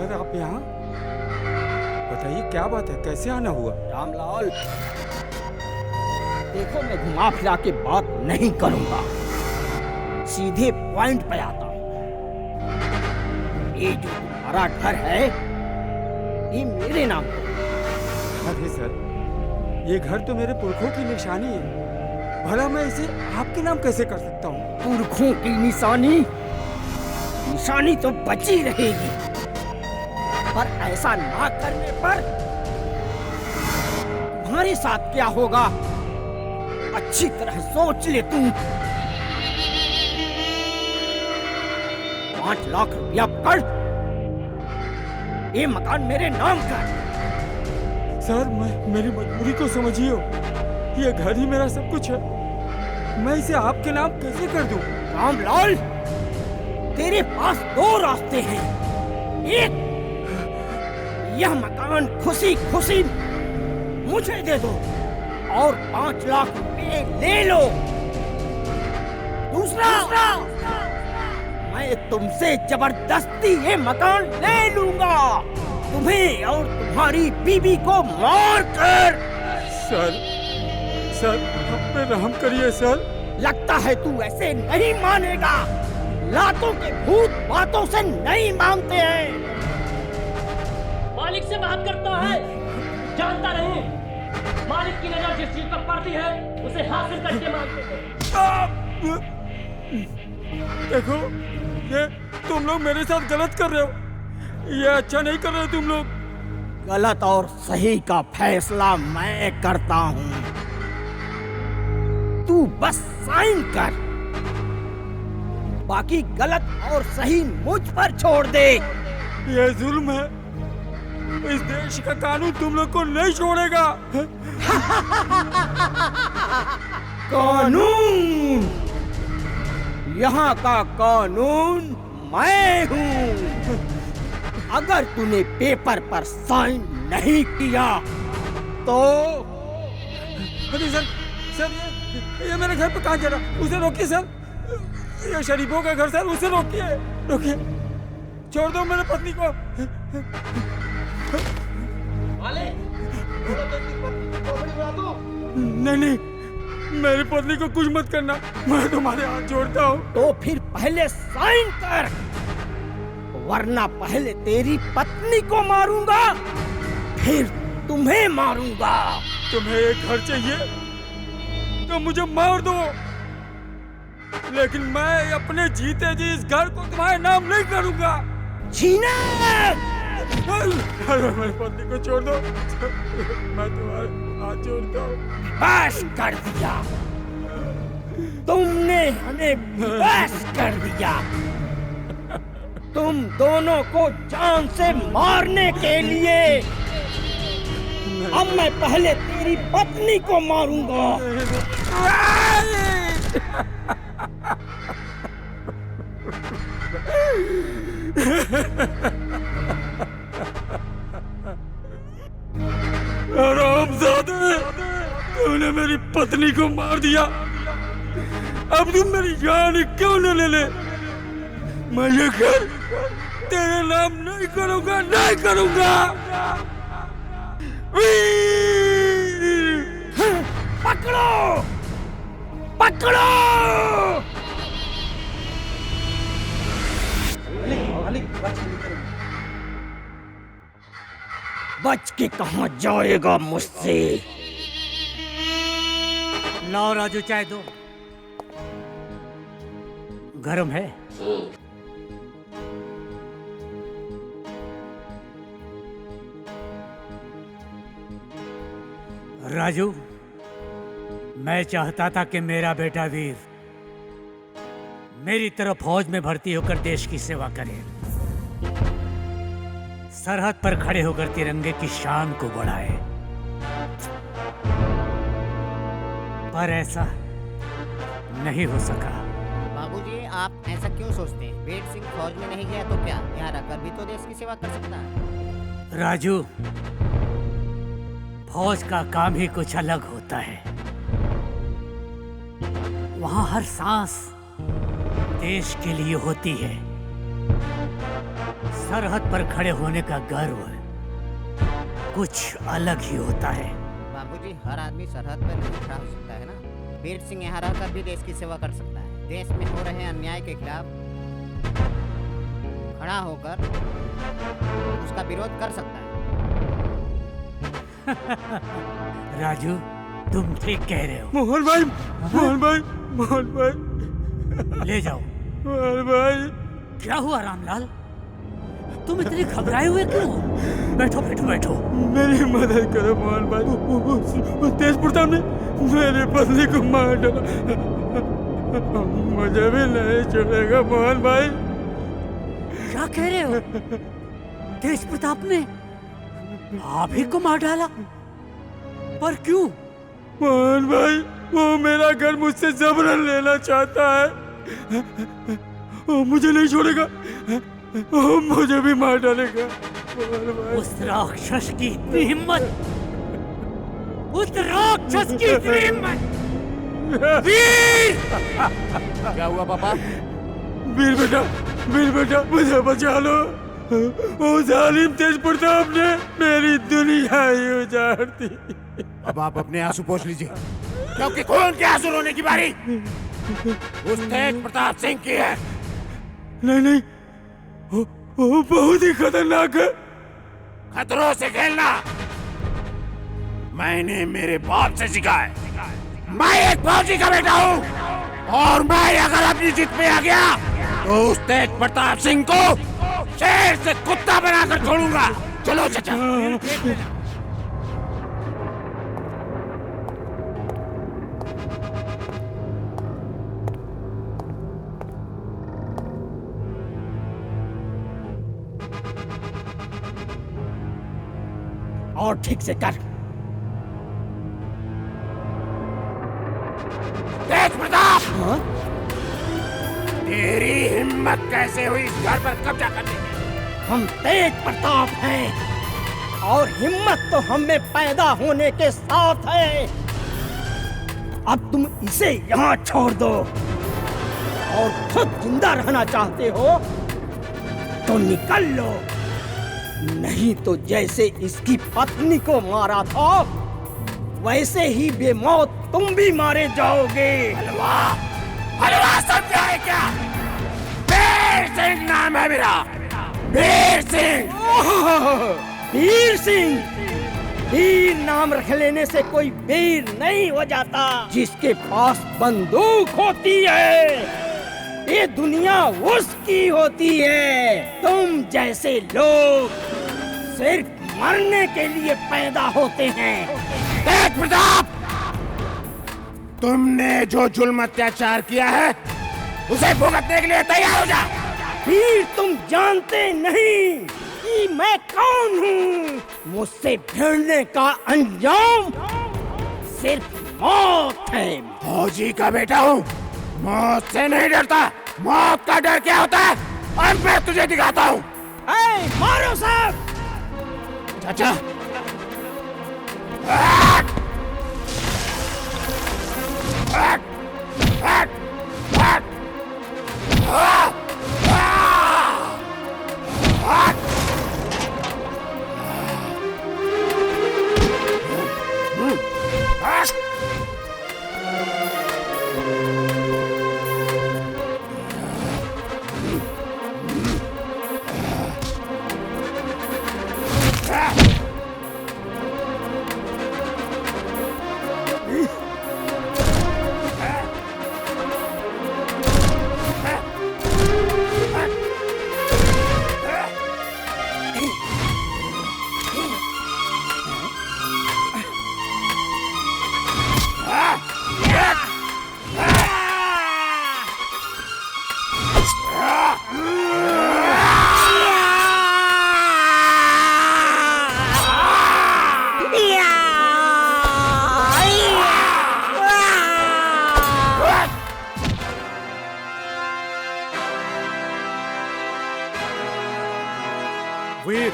Sir आप यहाँ बताइए क्या बात है, कैसे आना हुआ? रामलाल, देखो मैं घुमा फिरा के बात नहीं करूंगा, सीधे पॉइंट पे आता हूं। ये जो तुम्हारा घर है ये मेरे नाम पे। अरे सर, ये घर तो मेरे पुरखों की निशानी है, भला मैं इसे आपके नाम कैसे कर सकता हूँ? पुरखों की निशानी निशानी तो बची रहेगी, पर ऐसा ना करने पर तुम्हारे साथ क्या होगा अच्छी तरह सोच ले तू। 5 लाख रुपया पकड़, ये मकान मेरे नाम का है। सर मेरी मजबूरी को समझिए, ये घर ही मेरा सब कुछ है, मैं इसे आपके नाम कैसे कर दूं? रामलाल, तेरे पास 2 रास्ते हैं। एक, यह मकान खुशी खुशी मुझे दे दो और 5 लाख रुपए ले लो। दूसरा, मैं तुमसे जबरदस्ती ये मकान ले लूंगा, तुम्हें और तुम्हारी बीबी को मार कर। सर हम पे रहम करिए सर। लगता है तू ऐसे नहीं मानेगा, लातों के भूत बातों से नहीं मानते हैं। मालिक से बात करता है, जानता नहीं मालिक की नजर जिस चीज पर पड़ती है उसे हासिल करके मांगते हैं। देखो ये तुम लोग मेरे साथ गलत कर रहे हो, ये अच्छा नहीं कर रहे तुम लोग। गलत और सही का फैसला मैं करता हूँ, तू बस साइन कर, बाकी गलत और सही मुझ पर छोड़ दे। ये जुल्म है, इस देश का कानून तुम लोग को नहीं छोड़ेगा। कानून, यहाँ का कानून मैं हूँ। अगर तूने पेपर पर साइन नहीं किया तो। अरे सर ये मेरे घर पे कहाँ चला, उसे रोकिए सर, ये शरीफों का घर सर, उसे रोकिए, छोड़ दो मेरे पत्नी को। नहीं, मेरी पत्नी को कुछ मत करना, मैं तुम्हारे हाथ जोड़ता हूँ। तो फिर पहले साइन कर, वरना पहले तेरी पत्नी को मारूंगा, फिर तुम्हें मारूंगा। तुम्हें एक घर चाहिए तो मुझे मार दो, लेकिन मैं अपने जीते जी इस घर को तुम्हारे नाम नहीं करूंगा। जीना, अरे मेरी पत्नी को छोड़ दो, मैं तुम्हारे हाथ जोड़ता हूँ। बस कर दिया, तुमने हमें बस कर दिया। तुम दोनों को जान से मारने के लिए अब मैं पहले तेरी पत्नी को मारूंगा। हरामजादे, तूने मेरी पत्नी को मार दिया, अब तुम मेरी जान क्यों न ले ले? मैं ये घर तेरे नाम नहीं करूंगा, नहीं करूंगा। पकड़ो, पकड़ो। बच के कहाँ जाएगा मुझसे? लाओ राजू, चाय दो, गरम है। राजू, मैं चाहता था कि मेरा बेटा वीर मेरी तरह फौज में भर्ती होकर देश की सेवा करे, सरहद पर खड़े होकर तिरंगे की शान को बढ़ाए, पर ऐसा नहीं हो सका। बाबूजी, आप ऐसा क्यों सोचते हैं? बेट सिंह फौज में नहीं गया तो क्या, यहाँ रहकर भी तो देश की सेवा कर सकता है। राजू, फौज का काम ही कुछ अलग होता है, वहाँ हर सांस देश के लिए होती है। सरहद पर खड़े होने का गर्व कुछ अलग ही होता है। बाबूजी, हर आदमी सरहद पर नहीं खड़ा हो सकता है ना। वीर सिंह यहाँ रहकर भी देश की सेवा कर सकता है। देश में हो रहे अन्याय के खिलाफ खड़ा होकर उसका विरोध कर सकता है। राजू, तुम ठीक कह रहे हो। मोहन भाई, मोहन भाई, मोहन भाई, ले जाओ। मोहन भाई। क्या हुआ रामलाल, तुम इतने घबराए हुए क्यों हो? बैठो बैठो बैठो। मेरी मदद करो मोहन भाई। उस तेज प्रताप ने मेरी पत्नी को मार डाला। मुझे भी नहीं छोड़ेगा मोहन भाई। क्या कह रहे हो? तेज प्रताप ने आप ही को मार डाला? पर क्यों? मोहन भाई, वो मेरा घर मुझसे जबरन लेना चाहता है। वो मुझे नहीं छोड़ेगा, वो मुझे भी मार डालेगा। मोहन भाई, उस राक्षस की इतनी हिम्मत, उस राक्षस की इतनी हिम्मत। वीर! क्या हुआ पापा? वीर बेटा, मुझे बचा लो। वो जालिम तेज प्रताप ने मेरी दुनिया ही उजाड़ दी। अब आप अपने आंसू पोंछ लीजिए, क्योंकि खून के आंसू रोने की बारी उस तेज प्रताप सिंह की है। नहीं, वो बहुत ही खतरनाक है। खतरों से खेलना मैंने मेरे बाप से सीखा है। मैं एक फौजी का बेटा हूँ, और मैं अगर अपनी जिद पे आ गया तो उस तेज प्रताप सिंह को शेर से कुत्ता बनाकर छोड़ूंगा। चलो चाचा। और ठीक से कर। तेज प्रताप, हाँ? तेरी हिम्मत कैसे हुई इस घर पर कब्जा करने की? हम तेज प्रताप हैं, और हिम्मत तो हमें पैदा होने के साथ है। अब तुम इसे यहाँ छोड़ दो, और खुद जिंदा रहना चाहते हो तो निकल लो, नहीं तो जैसे इसकी पत्नी को मारा था वैसे ही बेमौत तुम भी मारे जाओगे। हलवा समझा है क्या? वीर सिंह नाम है मेरा, वीर सिंह। वीर सिंह? वीर नाम रख लेने से कोई वीर नहीं हो जाता। जिसके पास बंदूक होती है ये दुनिया उसकी होती है। तुम जैसे लोग सिर्फ मरने के लिए पैदा होते हैं। तेज प्रताप, तुमने जो जुल्म अत्याचार किया है उसे भुगतने के लिए तैयार हो जा। वीर, तुम जानते नहीं कि मैं कौन हूँ। मुझसे भिड़ने का अंजाम सिर्फ मौत है। फौजी का बेटा हूँ, मौत से नहीं डरता। मौत का डर क्या होता है और मैं तुझे दिखाता हूँ। मारो साहब। चाचा, वीर,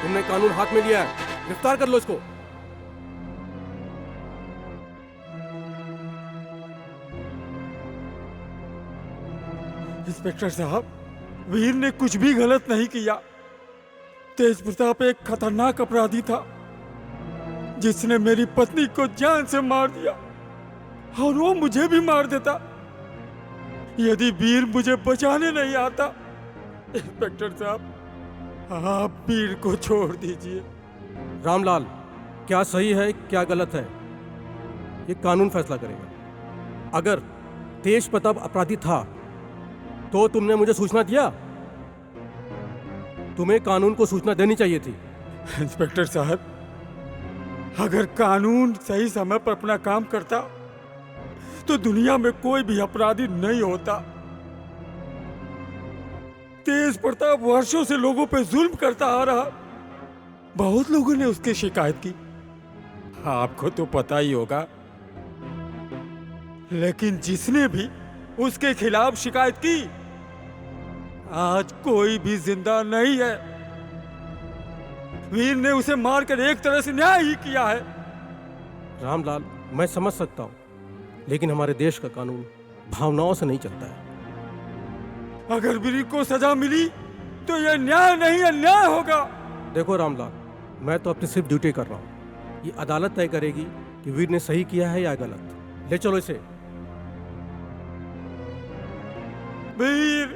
तुमने कानून हाथ में लिया है, गिरफ्तार कर लो इसको। इंस्पेक्टर साहब, वीर ने कुछ भी गलत नहीं किया। तेज प्रताप एक खतरनाक अपराधी था जिसने मेरी पत्नी को जान से मार दिया, और वो मुझे भी मार देता यदि वीर मुझे बचाने नहीं आता। इंस्पेक्टर साहब, आप वीर को छोड़ दीजिए। रामलाल, क्या सही है क्या गलत है ये कानून फैसला करेगा। अगर तेज प्रताप अपराधी था तो तुमने मुझे सूचना दिया? तुम्हें कानून को सूचना देनी चाहिए थी। इंस्पेक्टर साहब, अगर कानून सही समय पर अपना काम करता तो दुनिया में कोई भी अपराधी नहीं होता। तेज प्रताप वर्षों से लोगों पे जुल्म करता आ रहा, बहुत लोगों ने उसकी शिकायत की, आपको तो पता ही होगा। लेकिन जिसने भी उसके खिलाफ शिकायत की आज कोई भी जिंदा नहीं है। वीर ने उसे मारकर एक तरह से न्याय ही किया है। रामलाल, मैं समझ सकता हूँ, लेकिन हमारे देश का कानून भावनाओं से नहीं चलता है। अगर वीर को सजा मिली तो यह न्याय नहीं अन्याय होगा। देखो रामलाल, मैं तो अपनी सिर्फ ड्यूटी कर रहा हूँ। ये अदालत तय करेगी कि वीर ने सही किया है या गलत। ले चलो इसे। वीर